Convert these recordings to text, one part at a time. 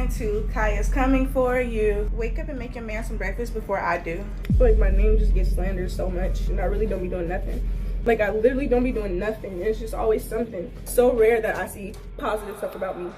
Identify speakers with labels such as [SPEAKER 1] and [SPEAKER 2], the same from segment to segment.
[SPEAKER 1] One, two, Kaya's coming for you. Wake up and make your man some breakfast before I do.
[SPEAKER 2] I feel like my name just gets slandered so much and I really don't be doing nothing. Like, I literally don't be doing nothing. It's just always something. So rare that I see positive stuff about me.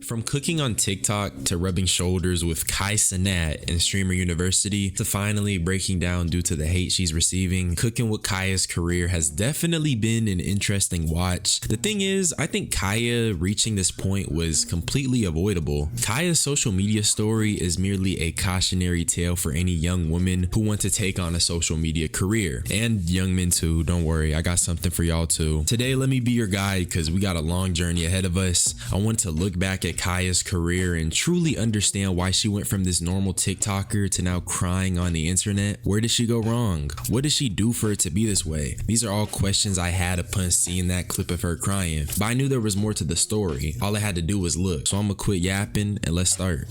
[SPEAKER 3] From cooking on TikTok to rubbing shoulders with Kai Cenat in Streamer University to finally breaking down due to the hate she's receiving, cooking with Kaya's career has definitely been an interesting watch. The thing is, I think Kaya reaching this point was completely avoidable. Kaya's social media story is merely a cautionary tale for any young women who want to take on a social media career. And young men too, don't worry, I got something for y'all too. Today, let me be your guide because we got a long journey ahead of us. I want to look back at Kaya's career and truly understand why she went from this normal TikToker to now crying on the internet. Where did she go wrong? What did she do for it to be this way? These are all questions I had upon seeing that clip of her crying, but I knew there was more to the story. All I had to do was look. So I'm gonna quit yapping and let's start.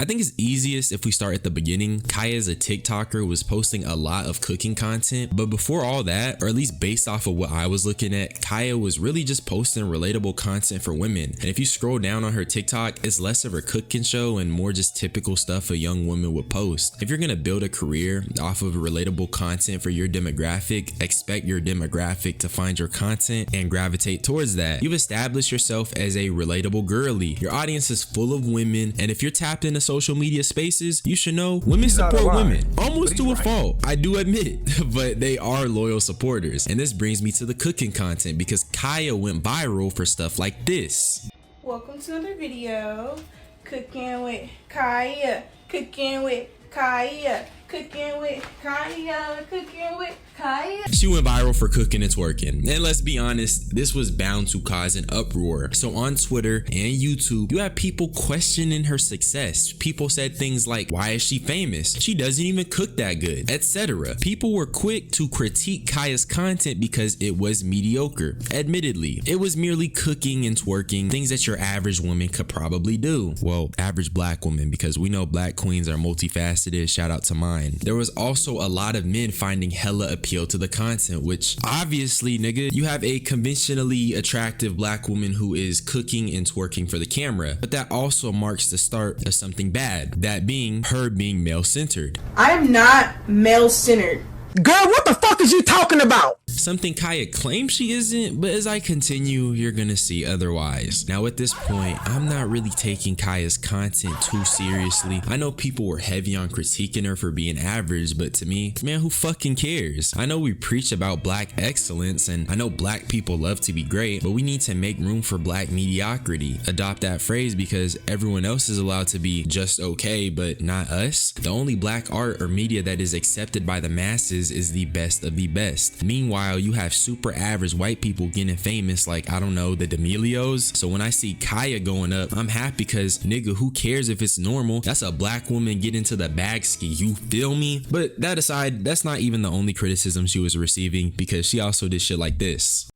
[SPEAKER 3] I think it's easiest if we start at the beginning. Kaya as a TikToker was posting a lot of cooking content, but before all that, or at least based off of what I was looking at, Kaya was really just posting relatable content for women. And if you scroll down on her TikTok, it's less of a cooking show and more just typical stuff a young woman would post. If you're gonna build a career off of relatable content for your demographic, expect your demographic to find your content and gravitate towards that. You've established yourself as a relatable girly. Your audience is full of women, and if you're tapped into social media spaces, you should know women support women almost to a fault. I do admit it, but they are loyal supporters. And this brings me to the cooking content because Kaya went viral for stuff like this.
[SPEAKER 1] Welcome to another video. Cooking with Kaya. Cooking with Kaya. Cooking with Kaya. Cooking with Kaya.
[SPEAKER 3] She went viral for cooking and twerking. And let's be honest, this was bound to cause an uproar. So on Twitter and YouTube, you have people questioning her success. People said things like, why is she famous? She doesn't even cook that good, etc. People were quick to critique Kaya's content because it was mediocre. Admittedly, it was merely cooking and twerking, things that your average woman could probably do. Well, average black woman, because we know black queens are multifaceted. Shout out to mine. There was also a lot of men finding hella appeal to the content, which obviously, nigga, you have a conventionally attractive black woman who is cooking and twerking for the camera, but that also marks the start of something bad, that being her being male-centered.
[SPEAKER 2] I am not male-centered.
[SPEAKER 4] Girl, what the fuck is you talking about?
[SPEAKER 3] Something Kaya claims she isn't, but as I continue, you're gonna see otherwise. Now at this point, I'm not really taking Kaya's content too seriously. I know people were heavy on critiquing her for being average, but to me, man, who fucking cares? I know we preach about black excellence, and I know black people love to be great, but we need to make room for black mediocrity. Adopt that phrase because everyone else is allowed to be just okay, but not us. The only black art or media that is accepted by the masses is the best of the best. Meanwhile, you have super average white people getting famous like, I don't know, the D'Amelios. So when I see Kaya going up, I'm happy because nigga, who cares if it's normal? That's a black woman get into the bag ski, you feel me? But that aside, that's not even the only criticism she was receiving because she also did shit like this.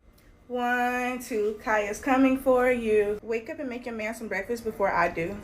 [SPEAKER 1] One, two, Kaya's coming for you. Wake up and make your man some breakfast before I do.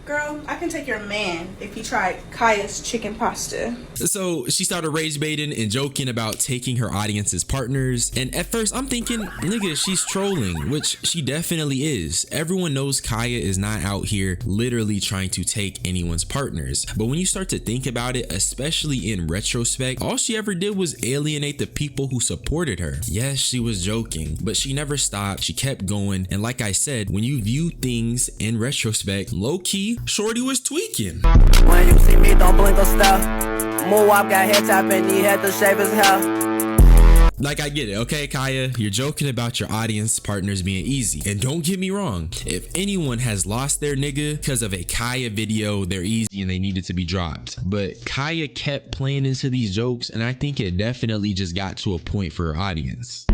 [SPEAKER 1] Girl, I can take your man if he tried Kaya's chicken pasta.
[SPEAKER 3] So she started rage baiting and joking about taking her audience as partners. And at first I'm thinking, nigga, she's trolling, which she definitely is. Everyone knows Kaya is not out here literally trying to take anyone's partners. But when you start to think about it, especially in retrospect, all she ever did was alienate the people who supported her. Yes, she was joking, but she never stopped. She kept going. And like I said, when you view things in retrospect, low key, shorty was tweaking.
[SPEAKER 4] When you see me, don't blink or stop. Move up, got head top and he had to shave his hair.
[SPEAKER 3] Like, I get it, okay, Kaya? You're joking about your audience partners being easy. And don't get me wrong, if anyone has lost their nigga because of a Kaya video, they're easy and they needed to be dropped. But Kaya kept playing into these jokes, and I think it definitely just got to a point for her audience.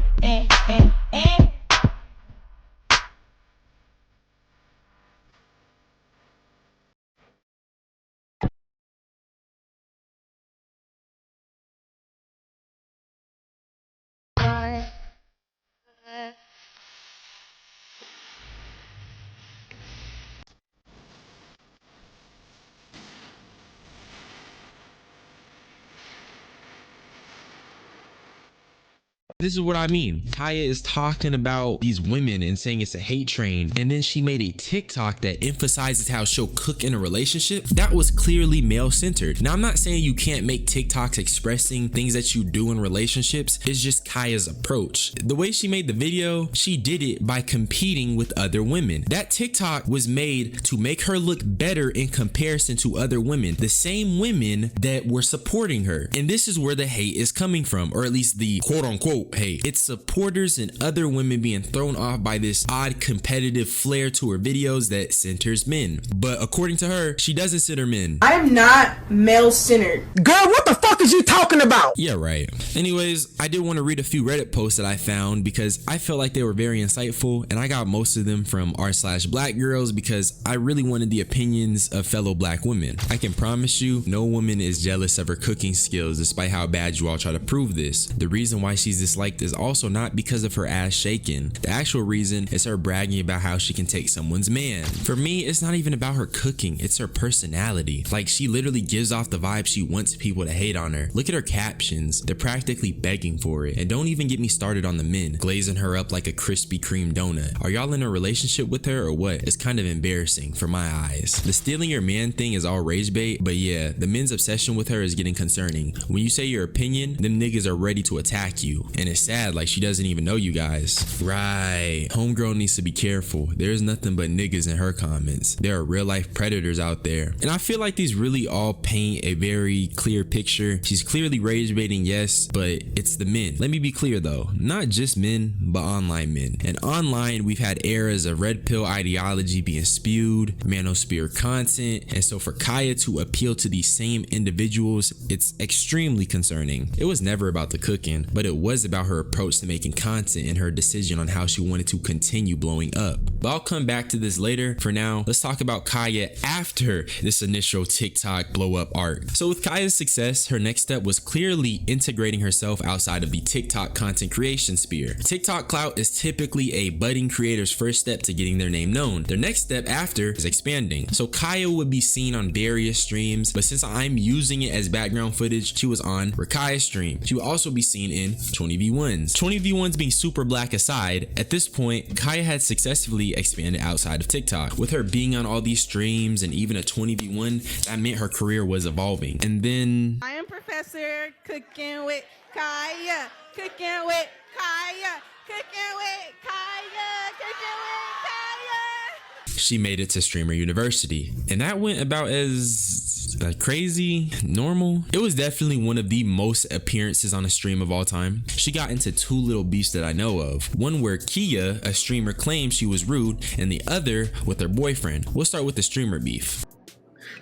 [SPEAKER 3] This is what I mean. Kaya is talking about these women and saying it's a hate train, and then she made a TikTok that emphasizes how she'll cook in a relationship. That was clearly male-centered. Now, I'm not saying you can't make TikToks expressing things that you do in relationships. It's just Kaya's approach. The way she made the video, she did it by competing with other women. That TikTok was made to make her look better in comparison to other women, the same women that were supporting her. And this is where the hate is coming from, or at least the quote-unquote hate. It's supporters and other women being thrown off by this odd competitive flair to her videos that centers men. But according to her, she doesn't center men.
[SPEAKER 2] I am not male-centered.
[SPEAKER 5] Girl, what the fuck is you talking about?
[SPEAKER 3] Yeah, right. Anyways, I did want to read a few Reddit posts that I found because I felt like they were very insightful, and I got most of them from r/black girls because I really wanted the opinions of fellow black women. I can promise you, no woman is jealous of her cooking skills despite how bad you all try to prove this. The reason why she's disliked is also not because of her ass shaking. The actual reason is her bragging about how she can take someone's man. For me, it's not even about her cooking, it's her personality. Like, she literally gives off the vibe she wants people to hate on her. Look at her captions, they're practically begging for it. And don't even get me started on the men, glazing her up like a Krispy Kreme donut. Are y'all in a relationship with her or what? It's kind of embarrassing for my eyes. The stealing your man thing is all rage bait, but yeah, the men's obsession with her is getting concerning. When you say your opinion, them niggas are ready to attack you. And it's sad, like she doesn't even know you guys. Right, homegirl needs to be careful. There's nothing but niggas in her comments. There are real life predators out there. And I feel like these really all paint a very clear picture. She's clearly rage baiting, yes, but it's the men. Let me be clear though, not just men, but online men. And online, we've had eras of red pill ideology being spewed, manosphere content, and so for Kaya to appeal to these same individuals, it's extremely concerning. It was never about the cooking, but it was about her approach to making content and her decision on how she wanted to continue blowing up. But I'll come back to this later. For now, let's talk about Kaya after this initial TikTok blow up arc. So with Kaya's success, her next step was clearly integrating herself outside of the TikTok content creation sphere. TikTok clout is typically a budding creator's first step to getting their name known. Their next step after is expanding. So Kaya would be seen on various streams, but since I'm using it as background footage, she was on Rakaya's stream. She would also be seen in 20v1s. 20v1s being super black aside, at this point, Kaya had successfully expanded outside of TikTok. With her being on all these streams and even a 20v1, that meant her career was evolving. And then
[SPEAKER 1] I am Professor Cooking with Kaya, cooking with Kaya, cooking with Kaya, cooking with Kaya.
[SPEAKER 3] she made it to Streamer University, and that went about as crazy normal. It was definitely one of the most appearances on a stream of all time. She got into two little beefs that I know of. One where Kia, a streamer, claimed she was rude, and the other with her boyfriend. We'll start with the streamer beef.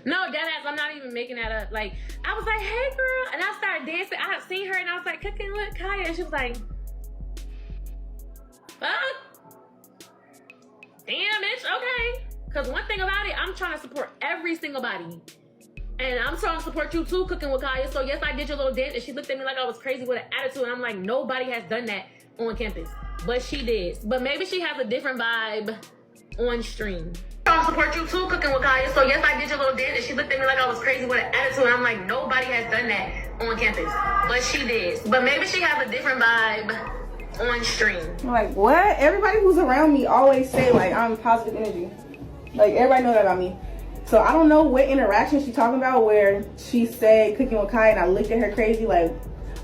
[SPEAKER 6] No, deadass, I'm not even making that up. Like, I was like, hey girl, and I started dancing. I had seen her and I was like, cooking with Kaya, and she was like, fuck. Damn, bitch, okay. Cause one thing about it, I'm trying to support every single body. And I'm trying to support you too, cooking with Kaya. So yes, I did your little dance, and she looked at me like I was crazy with an attitude, and I'm like, nobody has done that on campus. But she did. But maybe she has a different vibe on stream. I'm trying to support you too, cooking with Kaya. So yes, I did your little dance, and she looked at me like I was crazy with an attitude, and I'm like, nobody has done that on campus. But she did. But maybe she has a different vibe on stream.
[SPEAKER 2] Like, what? Everybody who's around me always say, like, I'm positive energy. Like, everybody knows that about me. So I don't know what interaction she's talking about where she said cooking with Kai and I looked at her crazy. Like,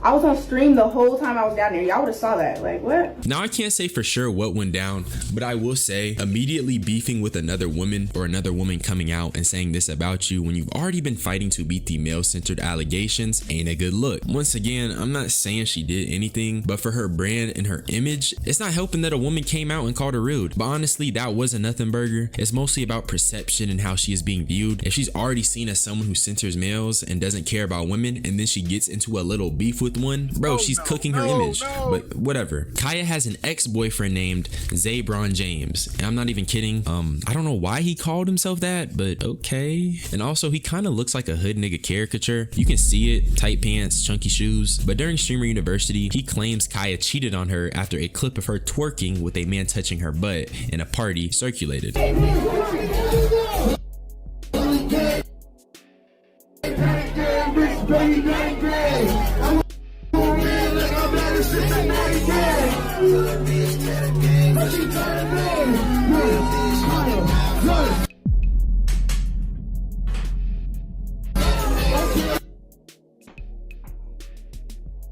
[SPEAKER 2] I was on stream the whole time I was down there. Y'all would have saw that. Like, what?
[SPEAKER 3] Now, I can't say for sure what went down, but I will say immediately beefing with another woman or another woman coming out and saying this about you when you've already been fighting to beat the male-centered allegations ain't a good look. Once again, I'm not saying she did anything, but for her brand and her image, it's not helping that a woman came out and called her rude. But honestly, that was a nothing burger. It's mostly about perception and how she is being viewed. If she's already seen as someone who centers males and doesn't care about women, and then she gets into a little beef with one, bro, she's cooking her image. But whatever. Kaya has an ex-boyfriend named Zabron James, and I'm not even kidding. I don't know why he called himself that, but okay. And also, he kind of looks like a hood nigga caricature. You can see it, tight pants, chunky shoes. But during Streamer University, he claims Kaya cheated on her after a clip of her twerking with a man touching her butt in a party circulated.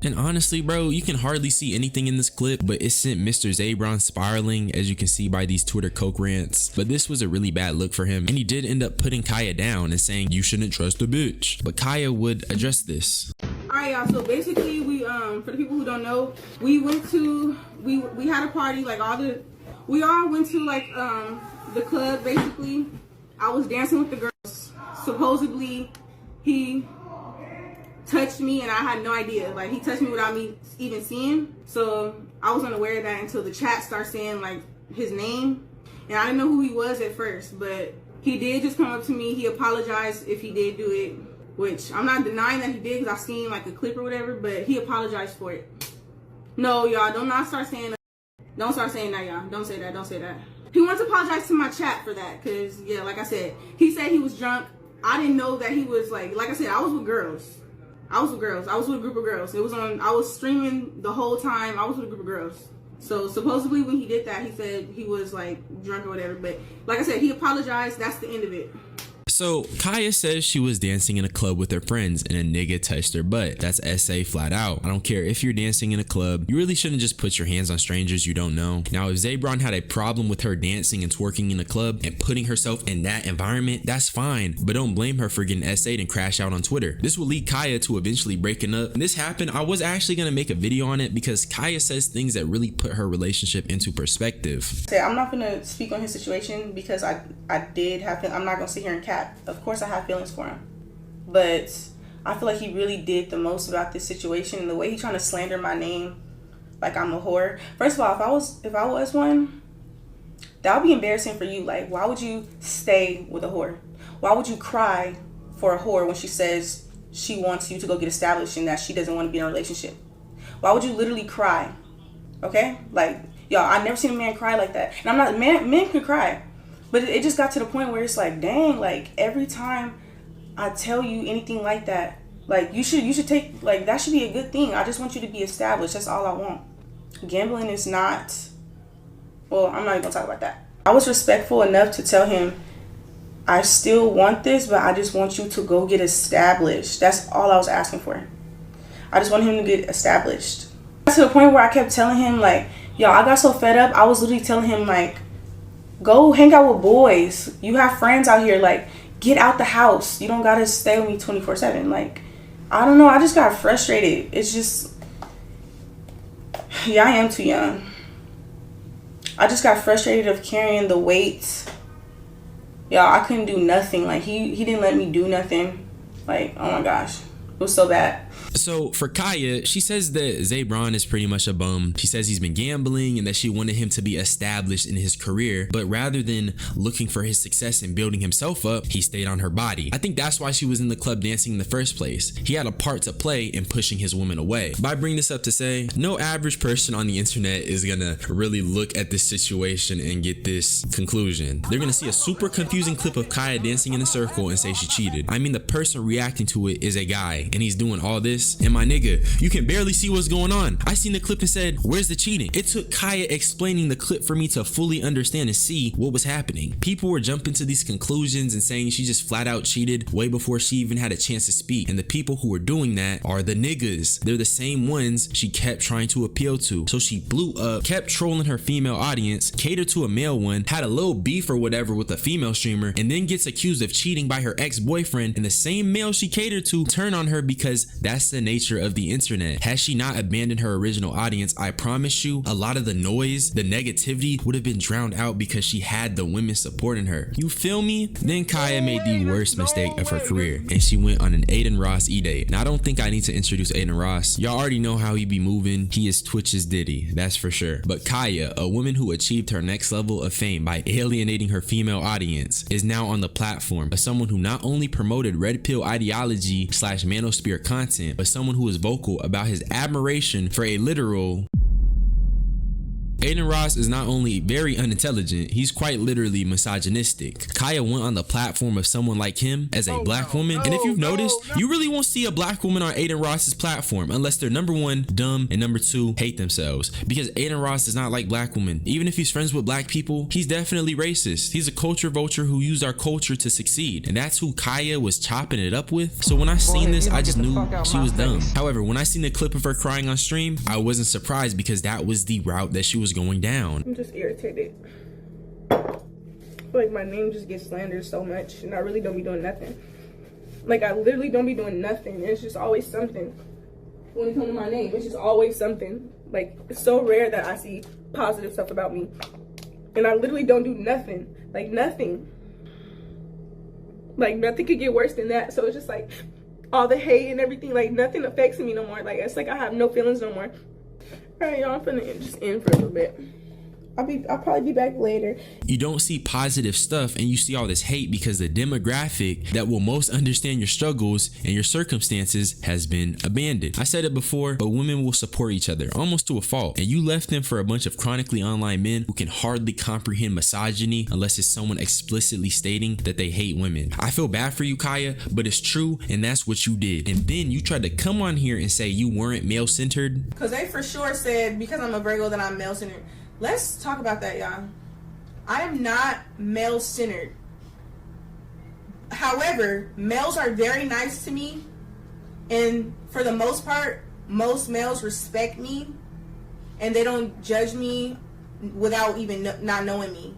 [SPEAKER 3] And honestly, bro, you can hardly see anything in this clip, but it sent Mr. Zabron spiraling, as you can see by these Twitter coke rants. But this was a really bad look for him, and he did end up putting Kaya down and saying, "You shouldn't trust a bitch." But Kaya would address this.
[SPEAKER 2] Alright, y'all, so basically we for the people who don't know, we went to we had a party, like we all went to like the club. Basically I was dancing with the girls. Supposedly he touched me and I had no idea. Like, he touched me without me even seeing. So I was unaware of that until the chat started saying like his name, and I didn't know who he was at first, but he did just come up to me. He apologized if he did do it, which I'm not denying that he did because I've seen like a clip or whatever, but he apologized for it. No, y'all, don't start saying that. Don't start saying that, y'all. Don't say that. Don't say that. He wants to apologize to my chat for that because, yeah, like I said, he said he was drunk. I didn't know that he was like I said, I was with girls. I was with a group of girls. It was on, I was streaming the whole time. I was with a group of girls. So supposedly when he did that, he said he was like drunk or whatever. But like I said, he apologized. That's the end of it.
[SPEAKER 3] So Kaya says she was dancing in a club with her friends and a nigga touched her butt. That's SA flat out. I don't care if you're dancing in a club, you really shouldn't just put your hands on strangers you don't know. Now, if Zabron had a problem with her dancing and twerking in a club and putting herself in that environment, that's fine, but don't blame her for getting SA'd and crash out on Twitter. This will lead Kaya to eventually breaking up. When this happened, I was actually gonna make a video on it because Kaya says things that really put her relationship into perspective.
[SPEAKER 2] I'm not gonna speak on his situation because I did have him. I'm not gonna sit here and cap. Of course I have feelings for him, but I feel like he really did the most about this situation, and the way he's trying to slander my name like I'm a whore. First of all, if I was one, that would be embarrassing for you. Like, why would you stay with a whore? Why would you cry for a whore when she says she wants you to go get established and that she doesn't want to be in a relationship? Why would you literally cry? Okay, like, y'all, I've never seen a man cry like that. And I'm not, men can cry. But it just got to the point where it's like, dang, like, every time I tell you anything like that, like, you should take, like, that should be a good thing. I just want you to be established. That's all I want. Gambling is not, well, I'm not even gonna talk about that. I was respectful enough to tell him, I still want this, but I just want you to go get established. That's all I was asking for. I just want him to get established. To the point where I kept telling him, like, yo, I got so fed up. I was literally telling him, like, go hang out with boys. You have friends out here. Like, get out the house. You don't gotta stay with me 24/7. Like, I don't know. I just got frustrated. It's just, yeah, I am too young. I just got frustrated of carrying the weight. Y'all, I couldn't do nothing. Like, he didn't let me do nothing. Like, oh my gosh, it was so bad.
[SPEAKER 3] So for Kaya, she says that Zabron is pretty much a bum. She says he's been gambling and that she wanted him to be established in his career, but rather than looking for his success and building himself up, he stayed on her body. I think that's why she was in the club dancing in the first place. He had a part to play in pushing his woman away. But I bring this up to say, no average person on the internet is gonna really look at this situation and get this conclusion. They're gonna see a super confusing clip of Kaya dancing in a circle and say she cheated. I mean, the person reacting to it is a guy and he's doing all this. And my nigga, you can barely see what's going on. I seen the clip and said, where's the cheating? It took Kaya explaining the clip for me to fully understand and see what was happening. People were jumping to these conclusions and saying she just flat out cheated way before she even had a chance to speak. And the people who were doing that are the niggas. They're the same ones she kept trying to appeal to. So she blew up, kept trolling her female audience, catered to a male one, had a little beef or whatever with a female streamer, and then gets accused of cheating by her ex-boyfriend, and the same male she catered to turn on her because that's the nature of the internet. Had she not abandoned her original audience, I promise you a lot of the noise, the negativity would have been drowned out because she had the women supporting her. You feel me? Then Kaya made the worst mistake of her career and she went on an Aiden Ross e-date. Now I don't think I need to introduce Aiden Ross. Y'all already know how he be moving. He is Twitch's Diddy, that's for sure. But Kaya, a woman who achieved her next level of fame by alienating her female audience, is now on the platform as someone who not only promoted red pill ideology / manosphere content, but someone who is vocal about his admiration for a literal Aiden Ross is not only very unintelligent, he's quite literally misogynistic. Kaya went on the platform of someone like him as a black woman, and if you've noticed, you really won't see a black woman on Aiden Ross's platform unless they're number one, dumb, and number two, hate themselves. Because Aiden Ross does not like black women. Even if he's friends with black people, he's definitely racist. He's a culture vulture who used our culture to succeed, and that's who Kaya was chopping it up with. So when I seen this, I just knew she was dumb. However, when I seen the clip of her crying on stream, I wasn't surprised because that was the route that she was going down.
[SPEAKER 2] I'm just irritated. I feel like my name just gets slandered so much, and I really don't be doing nothing. Like, I literally don't be doing nothing. It's just always something. When it comes to my name, it's just always something. Like, it's so rare that I see positive stuff about me. And I literally don't do nothing. Like, nothing. Like, nothing could get worse than that. So it's just like, all the hate and everything, like, nothing affects me no more. Like, it's like I have no feelings no more. All right, y'all, I'm finna just end for a little bit. I'll probably be back later.
[SPEAKER 3] You don't see positive stuff and you see all this hate because the demographic that will most understand your struggles and your circumstances has been abandoned. I said it before, but women will support each other almost to a fault, and you left them for a bunch of chronically online men who can hardly comprehend misogyny unless it's someone explicitly stating that they hate women. I feel bad for you, Kaya, but it's true, and that's what you did. And then you tried to come on here and say you weren't male-centered.
[SPEAKER 1] Because they for sure said because I'm a Virgo that I'm male-centered. Let's talk about that, y'all. I am not male-centered. However, males are very nice to me. And for the most part, most males respect me. And they don't judge me without even not knowing me.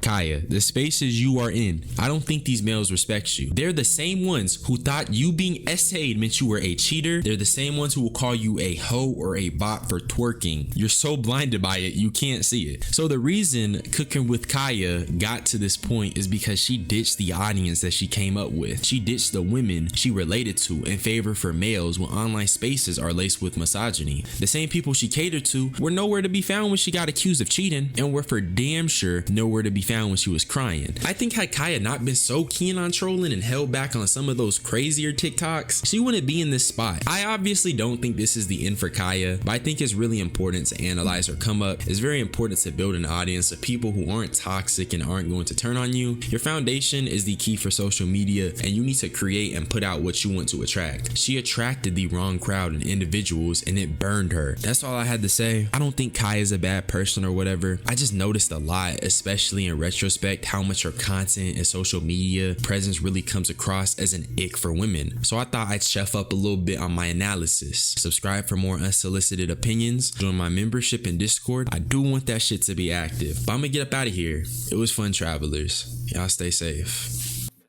[SPEAKER 3] Kaya, the spaces you are in, I don't think these males respect you. They're the same ones who thought you being essayed meant you were a cheater. They're the same ones who will call you a hoe or a bot for twerking. You're so blinded by it, you can't see it. So the reason Cooking with Kaya got to this point is because she ditched the audience that she came up with. She ditched the women she related to in favor for males when online spaces are laced with misogyny. The same people she catered to were nowhere to be found when she got accused of cheating, and were for damn sure nowhere to be found when she was crying. I think had Kaya not been so keen on trolling and held back on some of those crazier TikToks, she wouldn't be in this spot. I obviously don't think this is the end for Kaya, but I think it's really important to analyze her come up. It's very important to build an audience of people who aren't toxic and aren't going to turn on you. Your foundation is the key for social media, and you need to create and put out what you want to attract. She attracted the wrong crowd and individuals, and it burned her. That's all I had to say. I don't think Kaya's a bad person or whatever. I just noticed a lot, especially in retrospect, how much her content and social media presence really comes across as an ick for women. So I thought I'd chef up a little bit on my analysis. Subscribe for more unsolicited opinions. Join my membership in Discord. I do want that shit to be active. But I'm gonna get up out of here. It was fun, travelers. Y'all stay safe.